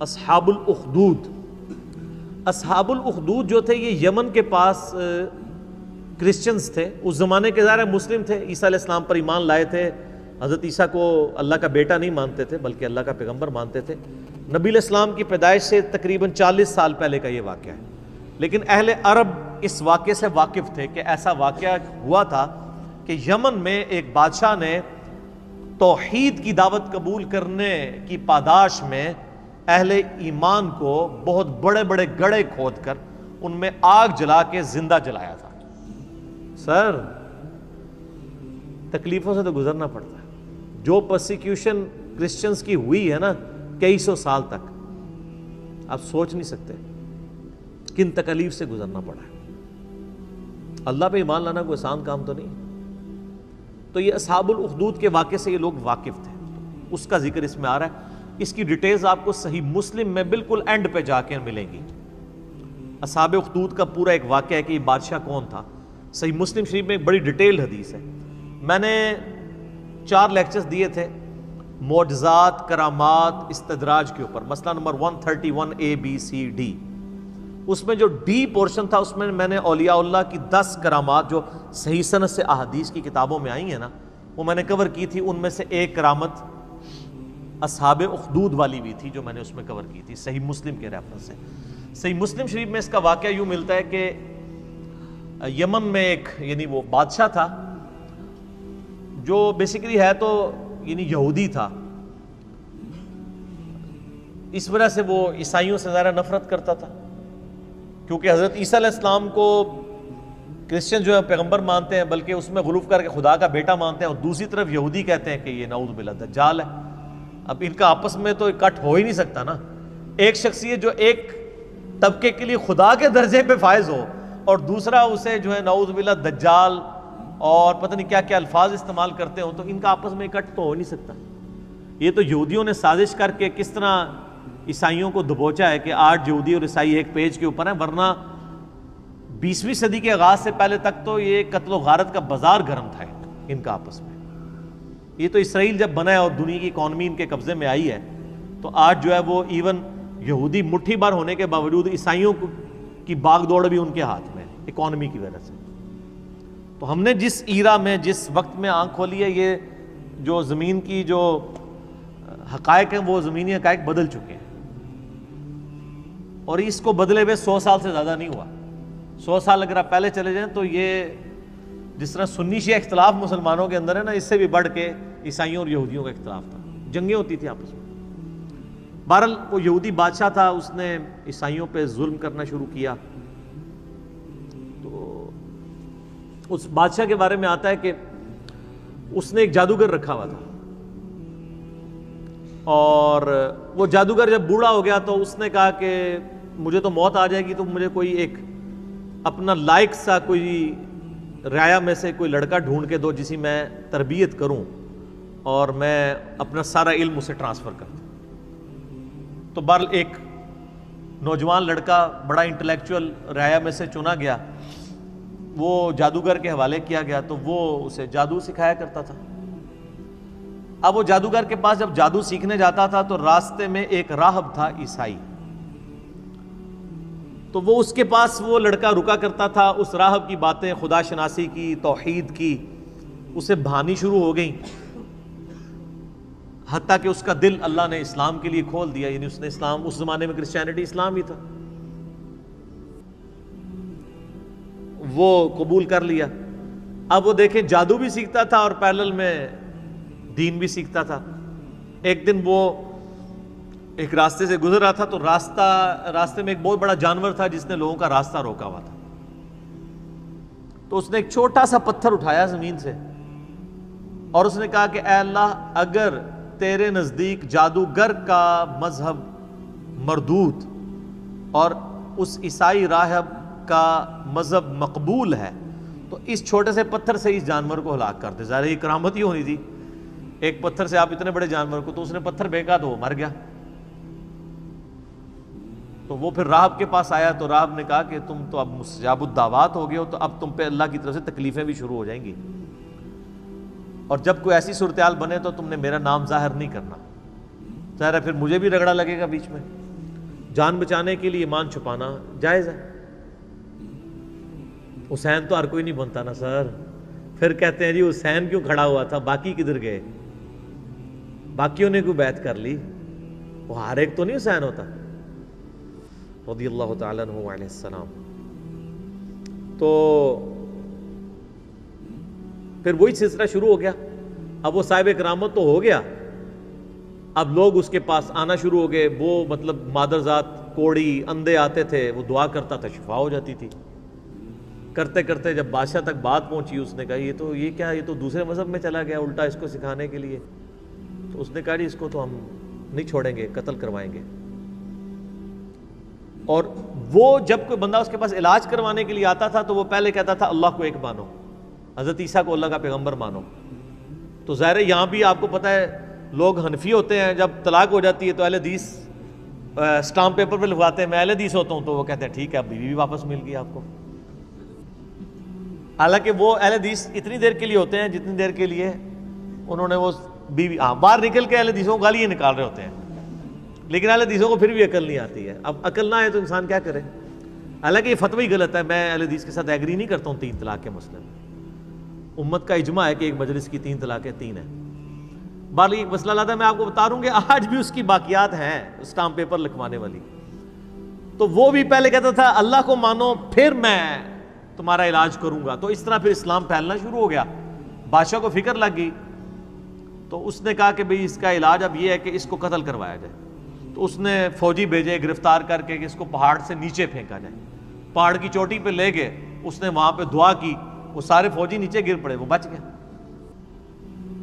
اصحاب الاخدود. اصحاب الاخدود جو تھے یہ یمن کے پاس کرسچنز تھے. اس زمانے کے ظاہر مسلم تھے, عیسیٰ علیہ السلام پر ایمان لائے تھے, حضرت عیسیٰ کو اللہ کا بیٹا نہیں مانتے تھے بلکہ اللہ کا پیغمبر مانتے تھے. نبی علیہ السلام کی پیدائش سے تقریباً 40 سال پہلے کا یہ واقعہ ہے. لیکن اہل عرب اس واقعے سے واقف تھے کہ ایسا واقعہ ہوا تھا کہ یمن میں ایک بادشاہ نے توحید کی دعوت قبول کرنے کی پاداش میں اہل ایمان کو بہت بڑے بڑے گڑھے کھود کر ان میں آگ جلا کے زندہ جلایا تھا. سر تکلیفوں سے تو گزرنا پڑتا ہے. جو پرسیکیوشن کرسچنز کی ہوئی ہے نا کئی سو سال تک, آپ سوچ نہیں سکتے کن تکلیف سے گزرنا پڑا ہے. اللہ پہ ایمان لانا کوئی آسان کام تو نہیں. تو یہ اصحاب الاخدود کے واقعے سے یہ لوگ واقف تھے, اس کا ذکر اس میں آ رہا ہے. اس کی ڈیٹیلز آپ کو صحیح مسلم میں بالکل اینڈ پہ جا کے ملیں گی. اصحاب اخدود کا پورا ایک واقعہ ہے کہ یہ بادشاہ کون تھا. صحیح مسلم شریف میں ایک بڑی ڈیٹیلڈ حدیث ہے. میں نے 4 لیکچرز دیے تھے معجزات, کرامات, استدراج کے اوپر, مسئلہ نمبر 131 ABCD. اس میں جو ڈی پورشن تھا اس میں نے اولیاء اللہ کی 10 کرامات جو صحیح سند سے احادیث کی کتابوں میں آئی ہیں نا وہ میں نے کور کی تھی. ان میں سے ایک کرامت اصحاب اخدود والی بھی تھی جو میں نے اس میں کور کی تھی صحیح مسلم کے ریفرنس سے. صحیح مسلم شریف میں اس کا واقعہ یوں ملتا ہے کہ یمن میں ایک یعنی وہ بادشاہ تھا جو بیسیکلی ہے تو یعنی یہودی تھا. اس وجہ سے وہ عیسائیوں سے زیادہ نفرت کرتا تھا کیونکہ حضرت عیسیٰ علیہ السلام کو کرسچن جو ہے پیغمبر مانتے ہیں بلکہ اس میں غلوف کر کے خدا کا بیٹا مانتے ہیں, اور دوسری طرف یہودی کہتے ہیں کہ یہ نعوذ باللہ دجال ہے. اب ان کا آپس میں تو اکٹھ ہو ہی نہیں سکتا نا. ایک شخصیت جو ایک طبقے کے لیے خدا کے درجے پہ فائز ہو اور دوسرا اسے جو ہے نعوذ باللہ دجال اور پتہ نہیں کیا کیا الفاظ استعمال کرتے ہوں, تو ان کا آپس میں اکٹھ تو ہو نہیں سکتا. یہ تو یہودیوں نے سازش کر کے کس طرح عیسائیوں کو دبوچا ہے کہ آج یہودی اور عیسائی ایک پیج کے اوپر ہیں, ورنہ 20ویں صدی کے آغاز سے پہلے تک تو یہ قتل و غارت کا بازار گرم تھا ان کا آپس میں. یہ تو اسرائیل جب بنا ہے اور دنیا کی اکانومی ان کے قبضے میں آئی ہے تو آج جو ہے وہ ایون یہودی مٹھی بھر ہونے کے باوجود عیسائیوں کی باغ دوڑ بھی ان کے ہاتھ میں ہے اکانومی کی وجہ سے. تو ہم نے جس ایرا میں جس وقت میں آنکھ کھولی ہے, یہ جو زمین کی جو حقائق ہیں وہ زمینی حقائق بدل چکے ہیں, اور اس کو بدلے ہوئے 100 سال سے زیادہ نہیں ہوا. 100 سال اگر آپ پہلے چلے جائیں تو یہ جس طرح سنی شیعہ اختلاف مسلمانوں کے اندر ہے نا, اس سے بھی بڑھ کے عیسائیوں اور یہودیوں کا اختلاف تھا, جنگیں ہوتی تھی آپس میں. بہرحال وہ یہودی بادشاہ تھا, اس نے عیسائیوں پہ ظلم کرنا شروع کیا. تو اس بادشاہ کے بارے میں آتا ہے کہ اس نے ایک جادوگر رکھا ہوا تھا, اور وہ جادوگر جب بوڑھا ہو گیا تو اس نے کہا کہ مجھے تو موت آ جائے گی, تو مجھے کوئی ایک اپنا لائق سا کوئی رعایا میں سے کوئی لڑکا ڈھونڈ کے دو جسی میں تربیت کروں اور میں اپنا سارا علم اسے ٹرانسفر کر دوں. تو بہرحال ایک نوجوان لڑکا بڑا انٹلیکچوئل رعایا میں سے چنا گیا, وہ جادوگر کے حوالے کیا گیا, تو وہ اسے جادو سکھایا کرتا تھا. اب وہ جادوگر کے پاس جب جادو سیکھنے جاتا تھا تو راستے میں ایک راہب تھا عیسائی, تو وہ اس کے پاس وہ لڑکا رکا کرتا تھا. اس راہب کی باتیں خدا شناسی کی, توحید کی اسے بھانی شروع ہو گئیں, حتیٰ کہ اس کا دل اللہ نے اسلام کے لیے کھول دیا. یعنی اس نے اسلام, اس زمانے میں کرسچینٹی اسلام ہی تھا, وہ قبول کر لیا. اب وہ دیکھیں جادو بھی سیکھتا تھا اور پیرلل میں دین بھی سیکھتا تھا. ایک دن وہ ایک راستے سے گزر رہا تھا تو راستے میں ایک بہت بڑا جانور تھا جس نے لوگوں کا راستہ روکا ہوا تھا. تو اس نے ایک چھوٹا سا پتھر اٹھایا زمین سے اور اس نے کہا کہ اے اللہ, اگر تیرے نزدیک جادوگر کا مذہب مردود اور اس عیسائی راہب کا مذہب مقبول ہے تو اس چھوٹے سے پتھر سے اس جانور کو ہلاک کر دے. ظاہر یہ کرامت ہی ہونی تھی, ایک پتھر سے آپ اتنے بڑے جانور کو, تو اس نے پتھر پھینکا تو وہ مر گیا. تو وہ پھر راہب کے پاس آیا تو راہب نے کہا کہ تم تو اب مستجاب الدعوات ہو گئے ہو, تو اب تم پہ اللہ کی طرف سے تکلیفیں بھی شروع ہو جائیں گی, اور جب کوئی ایسی صورتحال بنے تو تم نے میرا نام ظاہر نہیں کرنا. ظاہر ہے پھر مجھے بھی رگڑا لگے گا بیچ میں, جان بچانے کے لیے ایمان چھپانا جائز ہے. حسین تو ہر کوئی نہیں بنتا نا سر. پھر کہتے ہیں جی حسین کیوں کھڑا ہوا تھا, باقی کدھر گئے؟ باقیوں نے کوئی بیعت کر لی؟ وہ ہر ایک تو نہیں حسین ہوتا رضی اللہ تعالیٰ عنہ علیہ السلام. تو پھر وہی سلسلہ شروع ہو گیا. اب وہ صاحب کرامت تو ہو گیا, اب لوگ اس کے پاس آنا شروع ہو گئے. وہ مطلب مادرزاد, کوڑی, اندھے آتے تھے, وہ دعا کرتا تھا, شفا ہو جاتی تھی. کرتے کرتے جب بادشاہ تک بات پہنچی, اس نے کہا یہ کیا, یہ تو دوسرے مذہب میں چلا گیا الٹا اس کو سکھانے کے لیے. تو اس نے کہا جی اس کو تو ہم نہیں چھوڑیں گے, قتل کروائیں گے. اور وہ جب کوئی بندہ اس کے پاس علاج کروانے کے لیے آتا تھا تو وہ پہلے کہتا تھا اللہ کو ایک مانو, حضرت عیسیٰ کو اللہ کا پیغمبر مانو. تو ظاہر ہے یہاں بھی آپ کو پتہ ہے لوگ حنفی ہوتے ہیں, جب طلاق ہو جاتی ہے تو اہل حدیث اسٹامپ پیپر پہ لکھواتے ہیں میں اہل حدیث ہوتا ہوں, تو وہ کہتے ہیں ٹھیک ہے اب بیوی بھی واپس مل گئی آپ کو. حالانکہ وہ اہل حدیث اتنی دیر کے لیے ہوتے ہیں جتنی دیر کے لیے انہوں نے وہ بیوی باہر نکل کے اہل حدیثوں کو گالیاں نکال رہے ہوتے ہیں, لیکن اہل حدیثوں کو پھر بھی عقل نہیں آتی ہے. اب عقل نہ آئے تو انسان کیا کرے؟ حالانکہ یہ فتوی ہی غلط ہے, میں اہل حدیث کے ساتھ ایگری نہیں کرتا ہوں 3 طلاق کے مسئلے میں. امت کا اجماع ہے کہ ایک مجلس کی 3 طلاقیں 3 ہیں. بال ایک مسئلہ لاتا ہے میں آپ کو بتا رہا ہوں کہ آج بھی اس کی باقیات ہیں اسٹامپ پیپر لکھوانے والی. تو وہ بھی پہلے کہتا تھا اللہ کو مانو پھر میں تمہارا علاج کروں گا. تو اس طرح پھر اسلام پھیلنا شروع ہو گیا. بادشاہ کو فکر لگ گئی تو اس نے کہا کہ بھئی اس کا علاج اب یہ ہے کہ اس کو قتل کروایا جائے. تو اس نے فوجی بھیجے گرفتار کر کے کہ اس کو پہاڑ سے نیچے پھینکا جائے. پہاڑ کی چوٹی پہ لے گئے, اس نے وہاں پہ دعا کی, وہ سارے فوجی نیچے گر پڑے, وہ بچ گئے.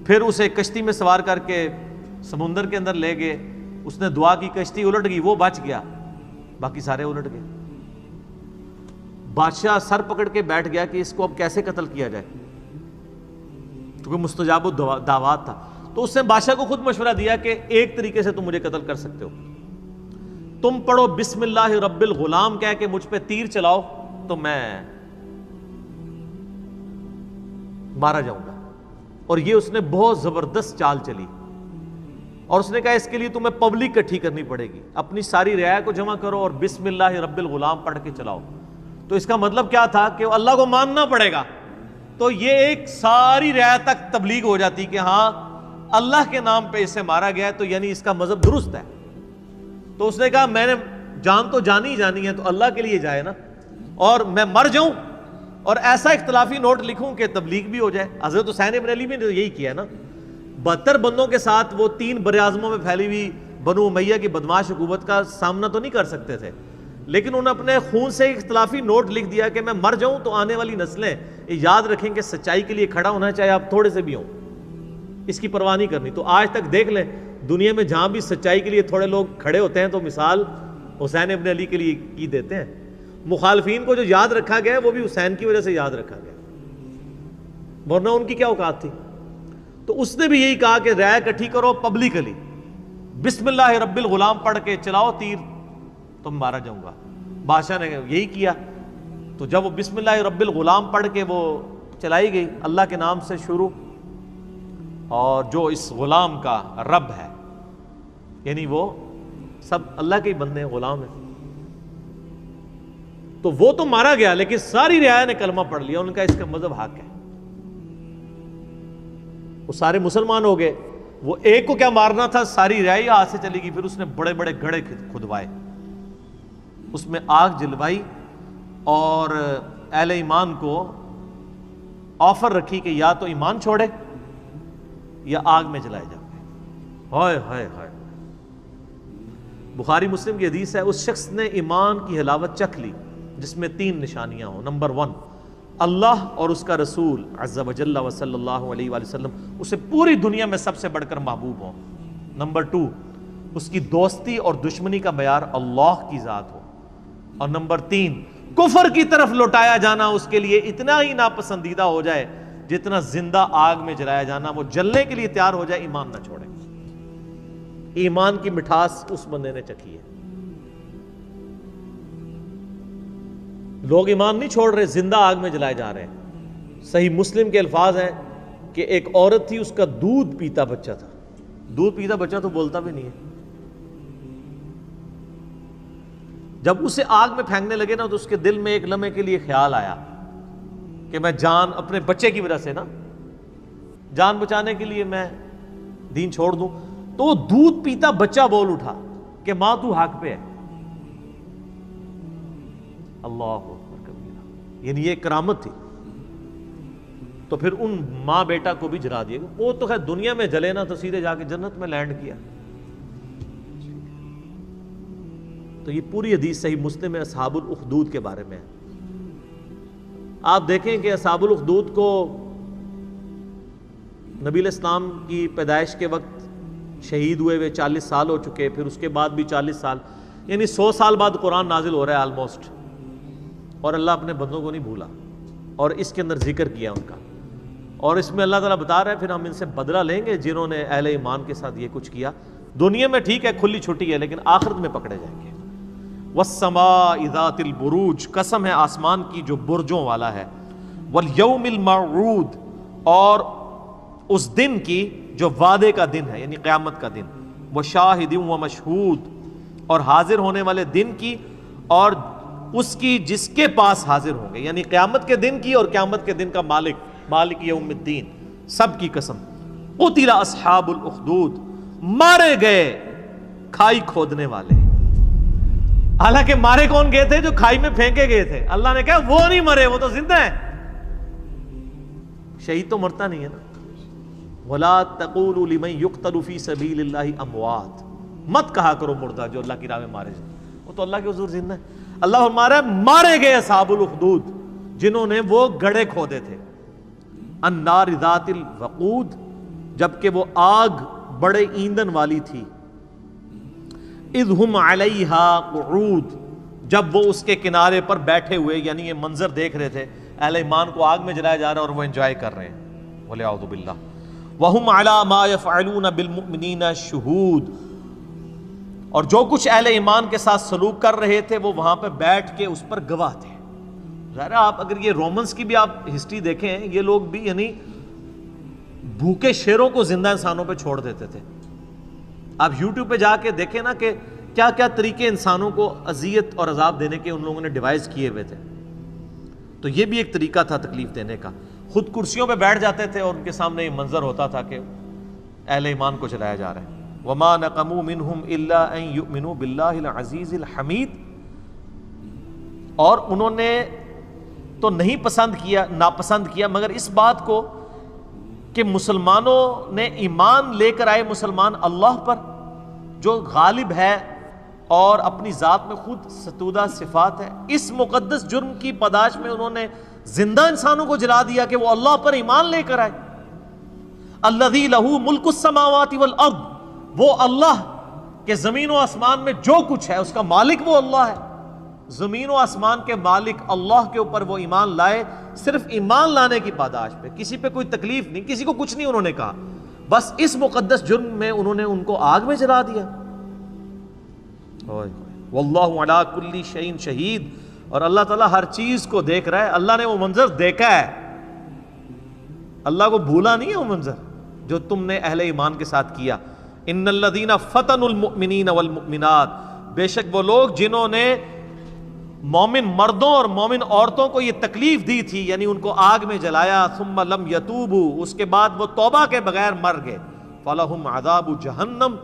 پھر اسے کشتی میں سوار کر کے سمندر کے اندر لے گئے, اس نے دعا کی, کشتی الٹ گئی, وہ بچ گیا, باقی سارے الٹ گئے. بادشاہ سر پکڑ کے بیٹھ گیا کہ اس کو اب کیسے قتل کیا جائے, کیونکہ مستجاب الدعوات تھا. تو اس نے بادشاہ کو خود مشورہ دیا کہ ایک طریقے سے تم مجھے قتل کر سکتے ہو, تم پڑھو بسم اللہ رب الغلام کہہ کے مجھ پہ تیر چلاؤ تو میں مارا جاؤں گا. اور یہ اس نے بہت زبردست چال چلی, اور اس نے کہا اس کے لیے تمہیں پبلک اکٹھی کرنی پڑے گی, اپنی ساری رعایا کو جمع کرو اور بسم اللہ رب الغلام پڑھ کے چلاؤ. تو اس کا مطلب کیا تھا کہ اللہ کو ماننا پڑے گا. تو یہ ایک ساری رعایا تک تبلیغ ہو جاتی کہ ہاں اللہ کے نام پہ اسے مارا گیا ہے, تو یعنی اس کا مذہب درست ہے. تو اس نے کہا میں نے جان تو جانی ہی جانی ہے تو اللہ کے لیے جائے نا, اور میں مر جاؤں اور ایسا اختلافی نوٹ لکھوں کہ تبلیغ بھی ہو جائے. حضرت حسین ابن علی نے یہی کیا ہے نا, 72 بندوں کے ساتھ وہ 3 براعظموں میں پھیلی ہوئی بنو امیہ کی بدماش حکومت کا سامنا تو نہیں کر سکتے تھے, لیکن انہوں نے اپنے خون سے اختلافی نوٹ لکھ دیا کہ میں مر جاؤں تو آنے والی نسلیں یاد رکھیں کہ سچائی کے لیے کھڑا ہونا چاہے آپ تھوڑے سے بھی ہوں, اس کی پرواہ نہیں کرنی. تو آج تک دیکھ لیں دنیا میں جہاں بھی سچائی کے لیے تھوڑے لوگ کھڑے ہوتے ہیں تو مثال حسین ابن علی کے لیے کی دیتے ہیں. مخالفین کو جو یاد رکھا گیا وہ بھی حسین کی وجہ سے یاد رکھا گیا, ورنہ ان کی کیا اوقات تھی. تو اس نے بھی یہی کہا کہ رعایا اکٹھی کرو پبلکلی, بسم اللہ رب الغلام پڑھ کے چلاؤ تیر تو مارا جاؤں گا. بادشاہ نے یہی کیا. تو جب وہ بسم اللہ رب الغلام پڑھ کے وہ چلائی گئی, اللہ کے نام سے شروع, اور جو اس غلام کا رب ہے یعنی وہ سب اللہ کے ہی بندے ہیں, غلام ہیں, تو وہ تو مارا گیا, لیکن ساری رعایا نے کلمہ پڑھ لیا, ان کا اس کا مذہب حق ہے. وہ سارے مسلمان ہو گئے. وہ ایک کو کیا مارنا تھا, ساری رعایا ہاتھ سے چلی گئی. پھر اس نے بڑے بڑے گڑھے کھدوائے, اس میں آگ جلوائی, اور اہل ایمان کو آفر رکھی کہ یا تو ایمان چھوڑے یا آگ میں جلائے جاؤ گے. ہائے ہائے ہائے. بخاری مسلم کی حدیث ہے, اس شخص نے ایمان کی حلاوت چکھ لی جس میں 3 نشانیاں ہوں. نمبر 1 اللہ اور اس کا رسول عز و جل و صلی اللہ علیہ وآلہ وسلم اسے پوری دنیا میں سب سے بڑھ کر محبوب ہوں. نمبر 2 اس کی دوستی اور دشمنی کا معیار اللہ کی ذات ہو. اور نمبر 3 کفر کی طرف لوٹایا جانا اس کے لیے اتنا ہی ناپسندیدہ ہو جائے جتنا زندہ آگ میں جلایا جانا. وہ جلنے کے لیے تیار ہو جائے, ایمان نہ چھوڑے. ایمان کی مٹھاس اس بندے نے چکھی ہے. لوگ ایمان نہیں چھوڑ رہے, زندہ آگ میں جلائے جا رہے ہیں. صحیح مسلم کے الفاظ ہیں کہ ایک عورت تھی, اس کا دودھ پیتا بچہ تھا. دودھ پیتا بچہ تو بولتا بھی نہیں ہے. جب اسے آگ میں پھینکنے لگے نا تو اس کے دل میں ایک لمحے کے لیے خیال آیا کہ میں جان اپنے بچے کی وجہ سے نا جان بچانے کے لیے میں دین چھوڑ دوں. تو وہ دودھ پیتا بچہ بول اٹھا کہ ماں تو حق پہ ہے. اللہ اکبر کبیرہ. یعنی یہ کرامت تھی. تو پھر ان ماں بیٹا کو بھی جلا دیا. وہ تو خیر دنیا میں جلے نا تو سیدھے جا کے جنت میں لینڈ کیا. تو یہ پوری حدیث صحیح مسلم میں اصحاب الاخدود کے بارے میں ہے. آپ دیکھیں کہ اصحاب الاخدود کو نبی علیہ السلام کی پیدائش کے وقت شہید ہوئے 40 سال ہو چکے. پھر اس کے بعد بھی 40 سال, یعنی 100 سال بعد قرآن نازل ہو رہا ہے آلموسٹ. اور اللہ اپنے بندوں کو نہیں بھولا اور اس کے اندر ذکر کیا ان کا. اور اس میں اللہ تعالیٰ بتا رہا ہے پھر ہم ان سے بدلہ لیں گے جنہوں نے اہل ایمان کے ساتھ یہ کچھ کیا. دنیا میں ٹھیک ہے کھلی چھٹی ہے, لیکن آخرت میں پکڑے جائیں گے. وَالسَّمَاءِ ذَاتِ الْبُرُوجِ, قسم ہے آسمان کی جو برجوں والا ہے. وَالْيَوْمِ الْمَوْعُودِ, اور اس دن کی جو وعدے کا دن ہے یعنی قیامت کا دن. وَشَاهِدٍ وَمَشْهُودٍ, اور حاضر ہونے والے دن کی اور اس کی جس کے پاس حاضر ہوں گے, یعنی قیامت کے دن کی اور قیامت کے دن کا مالک, مالک یوم الدین, سب کی قسم. قُتِلَ أَصْحَابُ الْأُخْدُودِ, مارے گئے کھائی کھودنے والے. حالانکہ مارے کون گئے تھے؟ جو کھائی میں پھینکے گئے تھے. اللہ نے کہا وہ نہیں مرے, وہ تو زندہ ہے. شہید تو مرتا نہیں ہے نا. وَلَا تَقُولُوا لِمَنْ يُقْتَلُ فِي سَبِيلِ اللَّهِ أَمْوَاتٌ, مت کہا کرو مردہ جو اللہ کی راہ میں مارے جائے, وہ تو اللہ کے حضور زندہ ہے. اللہ فرمایا مارے گئے اصحاب الاخدود جنہوں نے وہ گڑھے کھودے تھے. النار ذات الوقود, جبکہ وہ آگ بڑے ایندھن والی تھی. اذ ہم علیہا قعود, جب وہ اس کے کنارے پر بیٹھے ہوئے, یعنی یہ منظر دیکھ رہے تھے اہل ایمان کو آگ میں جلایا جا رہا ہے اور وہ انجوائے کر رہے ہیں. وَلِعَوْذُ بِاللَّهِ. وَهُمْ عَلَى مَا يَفْعَلُونَ بِالْمُؤْمِنِينَ شُهُودٌ, اور جو کچھ اہل ایمان کے ساتھ سلوک کر رہے تھے وہ وہاں پہ بیٹھ کے اس پر گواہ تھے. ظاہر آپ اگر یہ رومنس کی بھی آپ ہسٹری دیکھیں, یہ لوگ بھی یعنی بھوکے شیروں کو زندہ انسانوں پہ چھوڑ دیتے تھے. آپ یوٹیوب پہ جا کے دیکھیں نا کہ کیا کیا طریقے انسانوں کو اذیت اور عذاب دینے کے ان لوگوں نے ڈیوائز کیے ہوئے تھے. تو یہ بھی ایک طریقہ تھا تکلیف دینے کا. خود کرسیوں پہ بیٹھ جاتے تھے اور ان کے سامنے یہ منظر ہوتا تھا کہ اہل ایمان کو جلایا جا رہا ہے. وَمَا نَقَمُوا مِنْهُمْ إِلَّا أَن يُؤْمِنُوا بِاللَّهِ الْعَزِيزِ الْحَمِيدِ, اور انہوں نے تو نہیں ناپسند کیا مگر اس بات کو کہ مسلمانوں نے ایمان لے کر آئے مسلمان اللہ پر جو غالب ہے اور اپنی ذات میں خود ستودہ صفات ہے. اس مقدس جرم کی پاداش میں انہوں نے زندہ انسانوں کو جلا دیا کہ وہ اللہ پر ایمان لے کر آئے. الذی لہ ملک السماوات والارض, وہ اللہ کہ زمین و آسمان میں جو کچھ ہے اس کا مالک وہ اللہ ہے. زمین و آسمان کے مالک اللہ کے اوپر وہ ایمان لائے, صرف ایمان لانے کی پاداش پہ, کسی پہ کوئی تکلیف نہیں, کسی کو کچھ نہیں انہوں نے کہا, بس اس مقدس جرم میں انہوں نے ان کو آگ میں جلا دیا. واللہ علی کل شیء شہید, اور اللہ تعالیٰ ہر چیز کو دیکھ رہا ہے. اللہ نے وہ منظر دیکھا ہے, اللہ کو بھولا نہیں ہے وہ منظر جو تم نے اہل ایمان کے ساتھ کیا. ان الذین فتنوا المؤمنین والمؤمنات, بے شک وہ لوگ جنہوں نے مومن مردوں اور مومن عورتوں کو یہ تکلیف دی تھی, یعنی ان کو آگ میں جلایا. ثم لم یتوبوا, اس کے بعد وہ توبہ کے بغیر مر گئے. فلہم عذاب جہنم,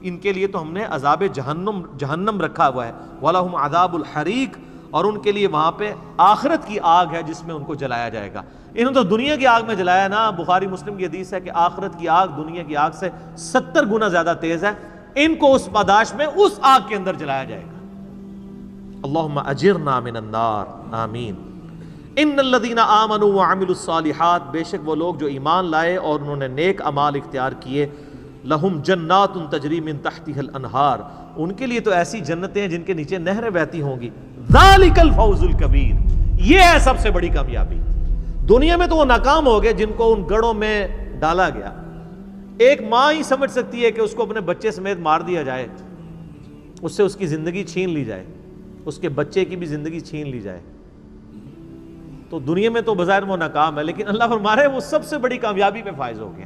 ان کے لیے تو ہم نے عذاب جہنم رکھا ہوا ہے. ولہم عذاب الحریق, اور ان کے لیے وہاں پہ آخرت کی آگ ہے جس میں ان کو جلایا جائے گا. انہوں نے تو دنیا کی آگ میں جلایا نا. بخاری مسلم کی حدیث ہے کہ آخرت کی آگ دنیا کی آگ سے 70 گنا زیادہ تیز ہے. ان کو اس پاداش میں اس آگ کے اندر جلایا جائے گا. اللہم اجرنا من النار, آمین. ان الذین آمنوا وعملوا الصالحات, بے شک وہ لوگ جو ایمان لائے اور انہوں نے نیک اعمال اختیار کیے. لہم جنات تجری من تحتها الانہار, ان کے لیے تو ایسی جنتیں ہیں جن کے نیچے نہریں بہتی ہوں گی. ذالک الفوز الکبیر, یہ ہے سب سے بڑی کامیابی. دنیا میں تو وہ ناکام ہو گئے جن کو ان گڑھوں میں ڈالا گیا. ایک ماں ہی سمجھ سکتی ہے کہ اس کو اپنے بچے سمیت مار دیا جائے, اس سے اس کی زندگی چھین لی جائے, اس کے بچے کی بھی زندگی چھین لی جائے. تو دنیا میں تو بظاہر وہ ناکام ہے, لیکن اللہ فرما رہے ہیں وہ سب سے بڑی کامیابی پہ فائز ہو گئے,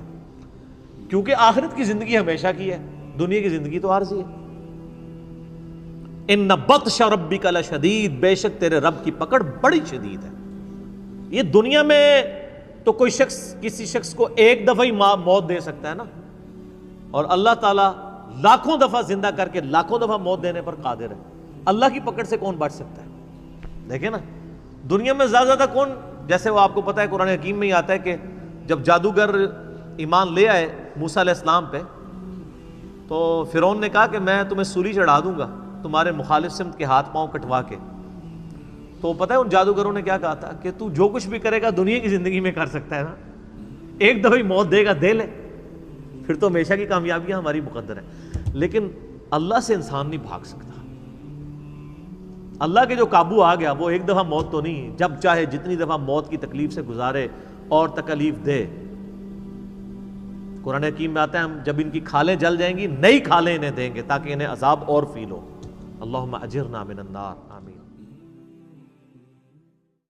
کیونکہ آخرت کی زندگی ہمیشہ کی ہے, دنیا کی زندگی تو عارضی ہے. ان بطش ربک لشدید، بے شک تیرے رب کی پکڑ بڑی شدید ہے۔ یہ دنیا میں تو کوئی شخص کسی شخص کو ایک دفعہ ہی موت دے سکتا ہے نا، اور اللہ تعالیٰ لاکھوں دفعہ زندہ کر کے لاکھوں دفعہ موت دینے پر قادر ہے۔ اللہ کی پکڑ سے کون بچ سکتا ہے؟ دیکھیں نا، دنیا میں زیادہ کون، جیسے وہ آپ کو پتہ ہے قرآن حکیم میں ہی آتا ہے کہ جب جادوگر ایمان لے آئے موسیٰ علیہ السلام پہ، تو فرعون نے کہا کہ میں تمہیں سولی چڑھا دوں گا تمہارے مخالف سمت کے ہاتھ پاؤں کٹوا کے۔ تو پتہ ہے ان جادوگروں نے کیا کہا تھا کہ تو جو کچھ بھی کرے گا دنیا کی زندگی میں کر سکتا ہے نا، ایک دفعہ موت دے گا دے لے، پھر تو ہمیشہ کی کامیابیاں ہماری مقدر ہے۔ لیکن اللہ سے انسان نہیں بھاگ سکتا۔ اللہ کے جو قابو آ گیا وہ ایک دفعہ موت تو نہیں، جب چاہے جتنی دفعہ موت کی تکلیف سے گزارے اور تکلیف دے۔ قرآن حکیم میں آتا ہے ہم جب ان کی کھالیں جل جائیں گی نئی کھالیں انہیں دیں گے تاکہ انہیں عذاب اور فیل ہو۔ اللہم اجرنا من النار، آمین۔